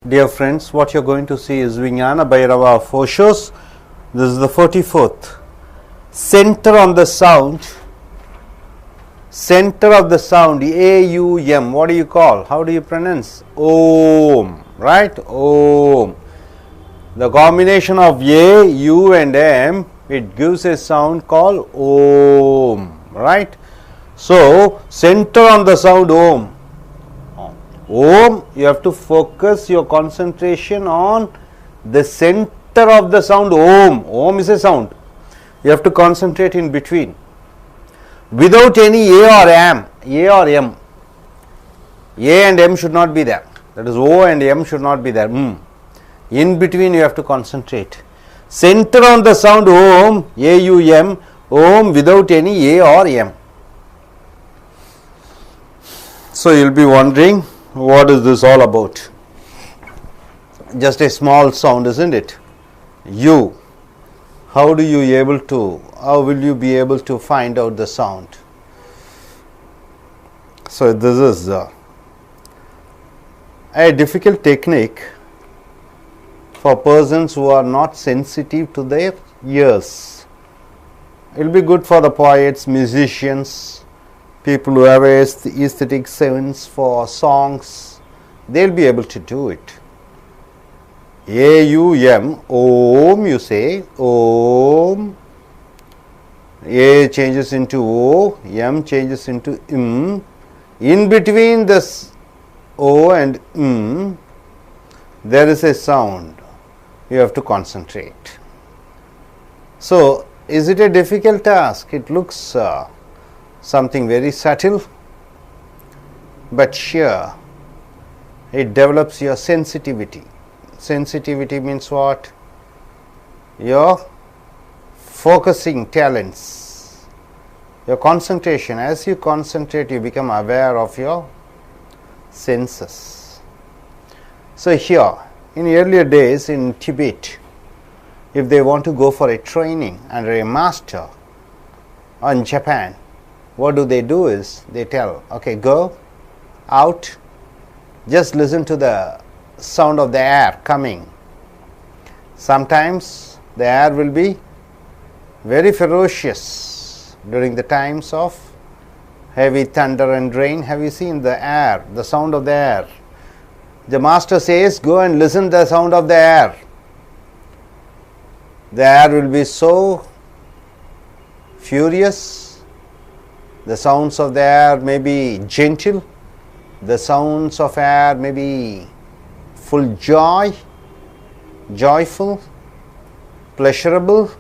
Dear friends, what you are going to see is Vijnana Bhairava of Osho's. This is the 44th. Center on the sound. Center of the sound, A-U-M. What do you call? How do you pronounce? Om. Right? Om. The combination of A, U and M, it gives a sound called Om. Right? So, center on the sound Om. Om, you have to focus your concentration on the center of the sound Om. Om is a sound. You have to concentrate in between. Without any A or M. A or M. A and M should not be there. That is O and M should not be there. In between you have to concentrate. Center on the sound Om, A-U-M, Om without any A or M. So you will be wondering, what is this all about? Just a small sound, isn't it? You. How will you be able to find out the sound? So this is a difficult technique for persons who are not sensitive to their ears. It will be good for the poets, musicians, people who have aesthetic sense for songs. They will be able to do it. A-U-M, Om, you say, Om. A changes into O, M changes into M. In between this O and M, there is a sound. You have to concentrate. So, is it a difficult task? It looks something very subtle, but sure, it develops your sensitivity. Sensitivity means what? Your focusing talents, your concentration. As you concentrate, you become aware of your senses. So here, in earlier days in Tibet, if they want to go for a training under a master in Japan, what do is they tell, okay, go out, just listen to the sound of the air coming. Sometimes the air will be very ferocious during the times of heavy thunder and rain. Have you seen the air, the sound of the air? The master says, go and listen to the sound of the air. The air will be so furious. The sounds of the air may be gentle. The sounds of air may be full joy, joyful, pleasurable.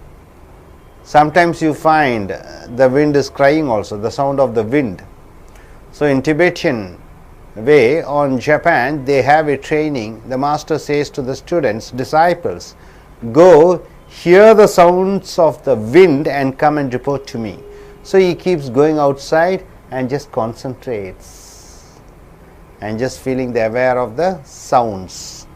Sometimes you find the wind is crying also, the sound of the wind. So in Tibetan way, on Japan, they have a training. The master says to the students, disciples, go hear the sounds of the wind and come and report to me. So he keeps going outside and just concentrates and just feeling the aware of the sounds.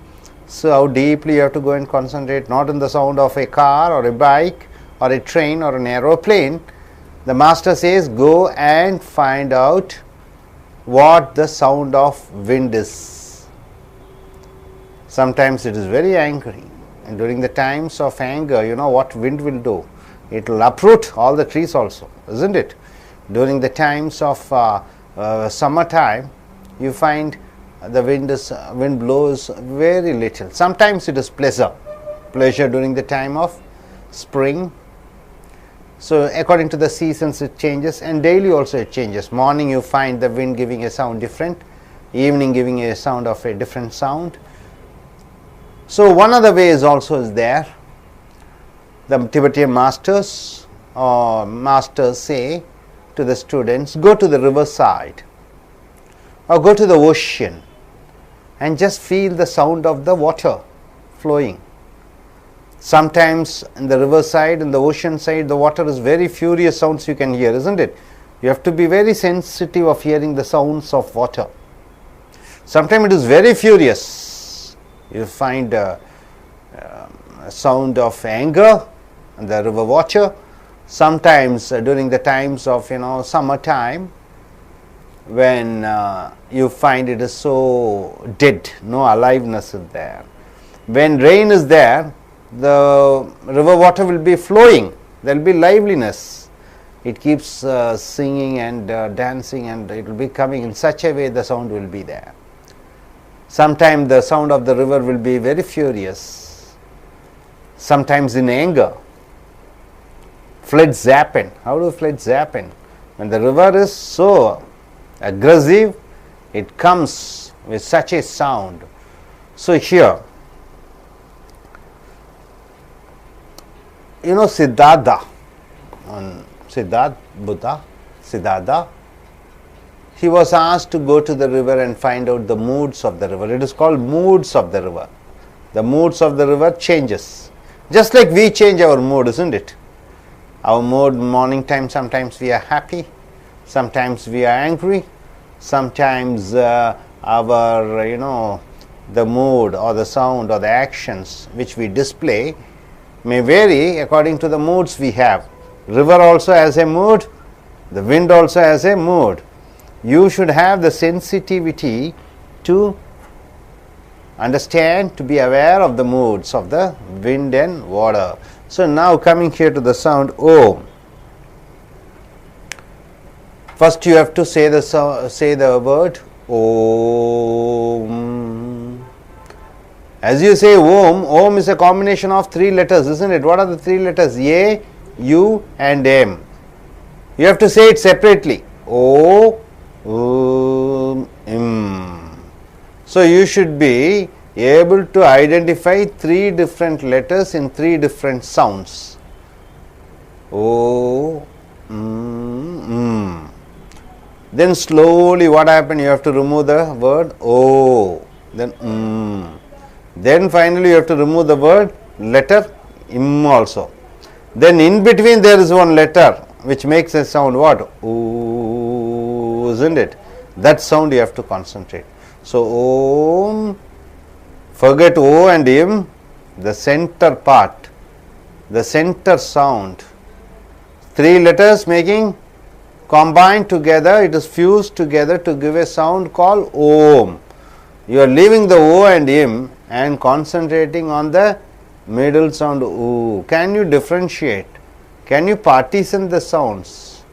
So how deeply you have to go and concentrate, not in the sound of a car or a bike or a train or an aeroplane. The master says, go and find out what the sound of wind is. Sometimes it is very angry, and during the times of anger, you know what wind will do? It will uproot all the trees also, isn't it? During the times of summertime, you find the wind blows very little. Sometimes it is pleasure during the time of spring. So according to the seasons it changes, and daily also it changes. Morning you find the wind giving a sound different, evening giving a sound of a different sound. So one of the ways also is there. The Tibetan masters say to the students, go to the riverside or go to the ocean and just feel the sound of the water flowing. Sometimes in the riverside, in the ocean side, the water is very furious sounds you can hear, isn't it? You have to be very sensitive of hearing the sounds of water. Sometimes it is very furious. You find a sound of anger in the river water. Sometimes during the times of summertime, when you find it is so dead, no aliveness is there. When rain is there, the river water will be flowing, there will be liveliness. It keeps singing and dancing, and it will be coming in such a way the sound will be there. Sometimes the sound of the river will be very furious, sometimes in anger. Floods happen. How do floods happen? When the river is so aggressive, it comes with such a sound. So here, you know Siddhartha, Siddhartha, he was asked to go to the river and find out the moods of the river. It is called moods of the river. The moods of the river changes. Just like we change our mood, isn't it? Our mood morning time, sometimes we are happy, sometimes we are angry, sometimes the mood or the sound or the actions which we display may vary according to the moods we have. River also has a mood, the wind also has a mood. You should have the sensitivity to understand, to be aware of the moods of the wind and water. So now coming here to the sound Om. First you have to say the word Om. As you say Om, Om is a combination of three letters, isn't it? What are the three letters? A, U and M. You have to say it separately. O, Om, Im. So you should be able to identify three different letters in three different sounds. O, Then slowly what happened? You have to remove the word O, then Then finally you have to remove the word letter Im also. Then in between there is one letter which makes a sound what? O, isn't it? That sound you have to concentrate. So Om, forget O and Im, the center part, the center sound. Three letters making combined together, it is fused together to give a sound called Om. You are leaving the O and Im and concentrating on the middle sound O. Can you differentiate? Can you partition the sounds?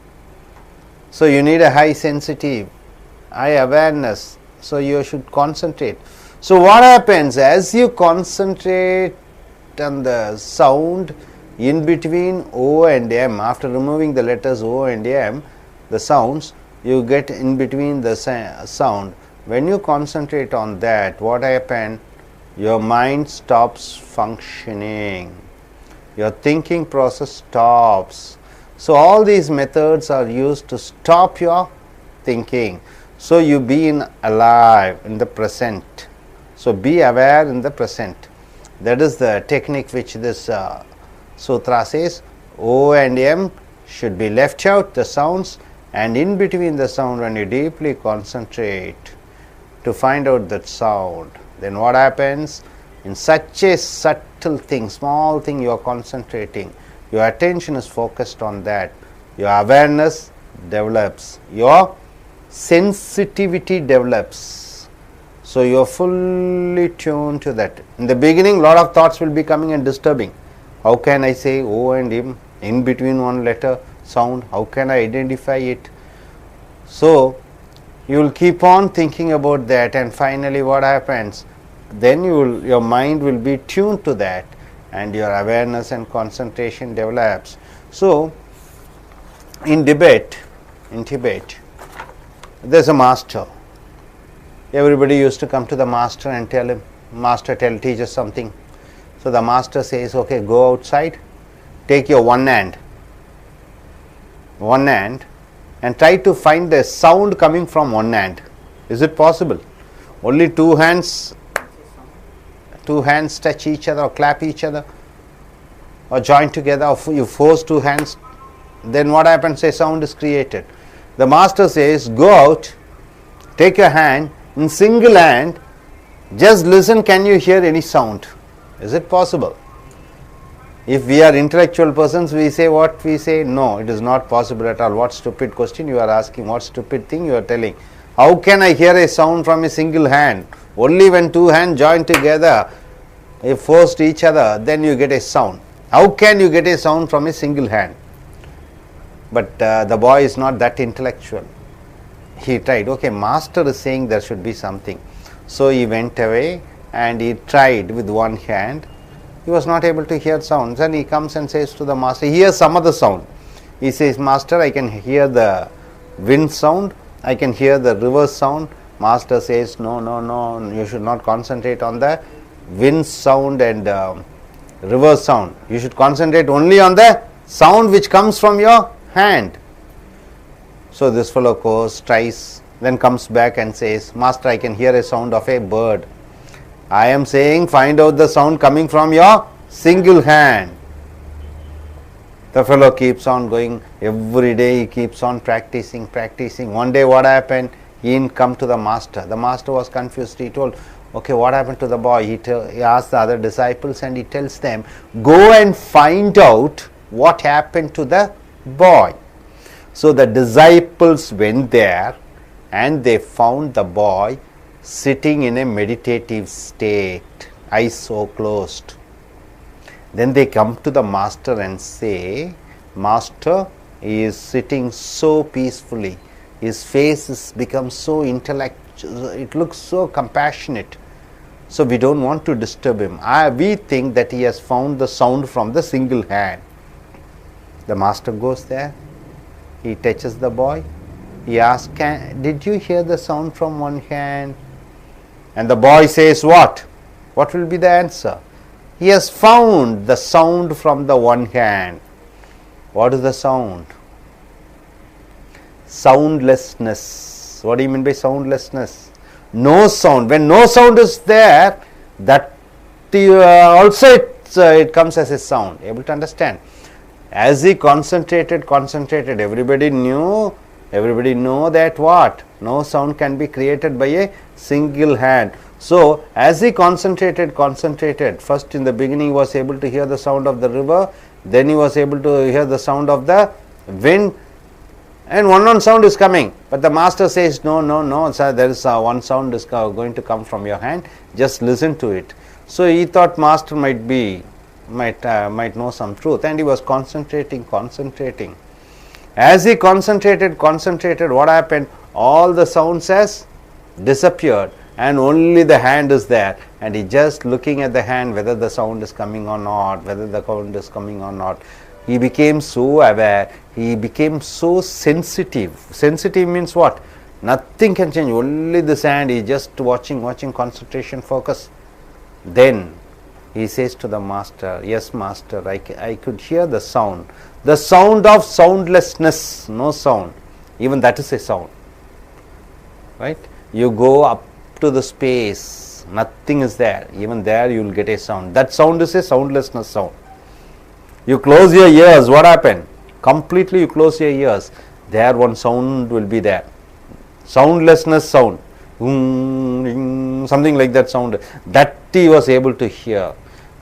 So you need a high sensitive, high awareness. So you should concentrate. So what happens as you concentrate on the sound in between O and M, after removing the letters O and M, the sounds you get in between the sound. When you concentrate on that, what happens? Your mind stops functioning. Your thinking process stops. So all these methods are used to stop your thinking. So you be alive in the present. So be aware in the present. That is the technique which this sutra says. O and M should be left out, the sounds, and in between the sound when you deeply concentrate to find out that sound, then what happens? In such a subtle thing, small thing you are concentrating, your attention is focused on that, your awareness develops, your sensitivity develops. So you are fully tuned to that. In the beginning, lot of thoughts will be coming and disturbing. How can I say O and Im in between one letter sound? How can I identify it? So you will keep on thinking about that, and finally what happens? Then your mind will be tuned to that, and your awareness and concentration develops. So in Tibet, there is a master. Everybody used to come to the master and tell him, master teach us something. So the master says, okay, go outside, take your one hand and try to find the sound coming from one hand. Is it possible? Only two hands touch each other or clap each other or join together, or you force two hands, then what happens? A sound is created. The master says, go out, take your hand, in single hand, just listen, can you hear any sound? Is it possible? If we are intellectual persons, we say what we say, no, it is not possible at all. What stupid question you are asking, what stupid thing you are telling. How can I hear a sound from a single hand? Only when two hands join together, if forced each other, then you get a sound. How can you get a sound from a single hand? But the boy is not that intellectual. He tried, okay, master is saying there should be something. So he went away and he tried with one hand. He was not able to hear sounds, and he comes and says to the master, he hears some other sound. He says, master, I can hear the wind sound, I can hear the river sound. Master says, no, no, no, you should not concentrate on the wind sound and river sound. You should concentrate only on the sound which comes from your hand. So this fellow goes, tries, then comes back and says, master, I can hear a sound of a bird. I am saying find out the sound coming from your single hand. The fellow keeps on going. Every day he keeps on practicing. One day what happened? He didn't come to the master. The master was confused. He told, okay, what happened to the boy? He asked the other disciples and he tells them, go and find out what happened to the boy. So the disciples went there and they found the boy sitting in a meditative state, eyes so closed. Then they come to the master and say, master, he is sitting so peacefully, his face has become so intellectual, it looks so compassionate, so we don't want to disturb him. We think that he has found the sound from the single hand. The master goes there, he touches the boy, he asks, did you hear the sound from one hand? And the boy says what? What will be the answer? He has found the sound from the one hand. What is the sound? Soundlessness. What do you mean by soundlessness? No sound. When no sound is there, that also it comes as a sound. Able to understand? As he concentrated, everybody know that what? No sound can be created by a single hand. So as he concentrated, first in the beginning he was able to hear the sound of the river, then he was able to hear the sound of the wind, and one sound is coming. But the master says, no, sir, there is one sound is going to come from your hand, just listen to it. So he thought master might know some truth, and he was concentrating. As he concentrated, what happened? All the sounds has disappeared and only the hand is there, and he just looking at the hand whether the sound is coming or not, He became so aware, he became so sensitive. Sensitive means what? Nothing can change, only this hand, he just watching, concentration, focus. Then he says to the master, yes master, I could hear the sound of soundlessness, no sound, even that is a sound, right? You go up to the space, nothing is there, even there you will get a sound. That sound is a soundlessness sound. You close your ears, what happened? Completely you close your ears, there one sound will be there. Soundlessness sound, something like that sound, that he was able to hear.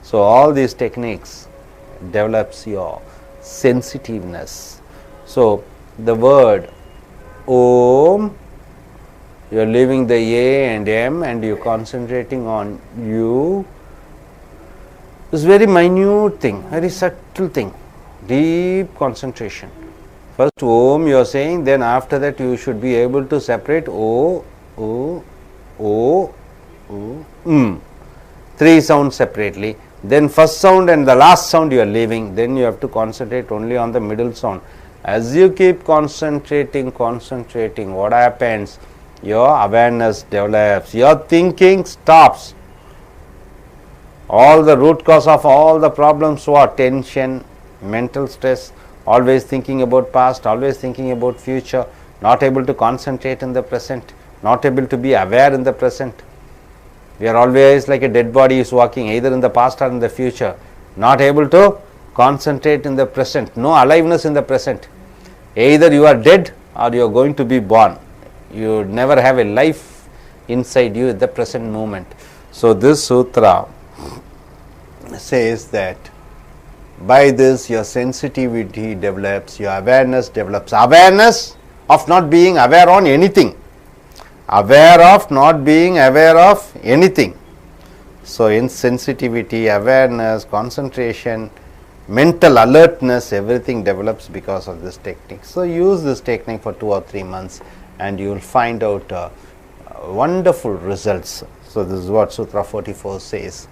So all these techniques develops your sensitiveness. So the word Om, you are leaving the A and M and you are concentrating on U. It's very minute thing, very subtle thing, deep concentration. First Om you are saying, then after that you should be able to separate O, three sounds separately. Then first sound and the last sound you are leaving, then you have to concentrate only on the middle sound. As you keep concentrating, what happens? Your awareness develops, your thinking stops. All the root cause of all the problems, what? Tension, mental stress, always thinking about past, always thinking about future, not able to concentrate in the present, not able to be aware in the present. We are always like a dead body is walking either in the past or in the future, not able to concentrate in the present, no aliveness in the present. Either you are dead or you are going to be born. You never have a life inside you at the present moment. So this sutra says that by this your sensitivity develops, your awareness develops. Awareness of not being aware on anything. aware of not being aware of anything. So, in sensitivity, awareness, concentration, mental alertness, everything develops because of this technique. So, use this technique for 2 or 3 months and you will find out wonderful results. So, this is what Sutra 44 says.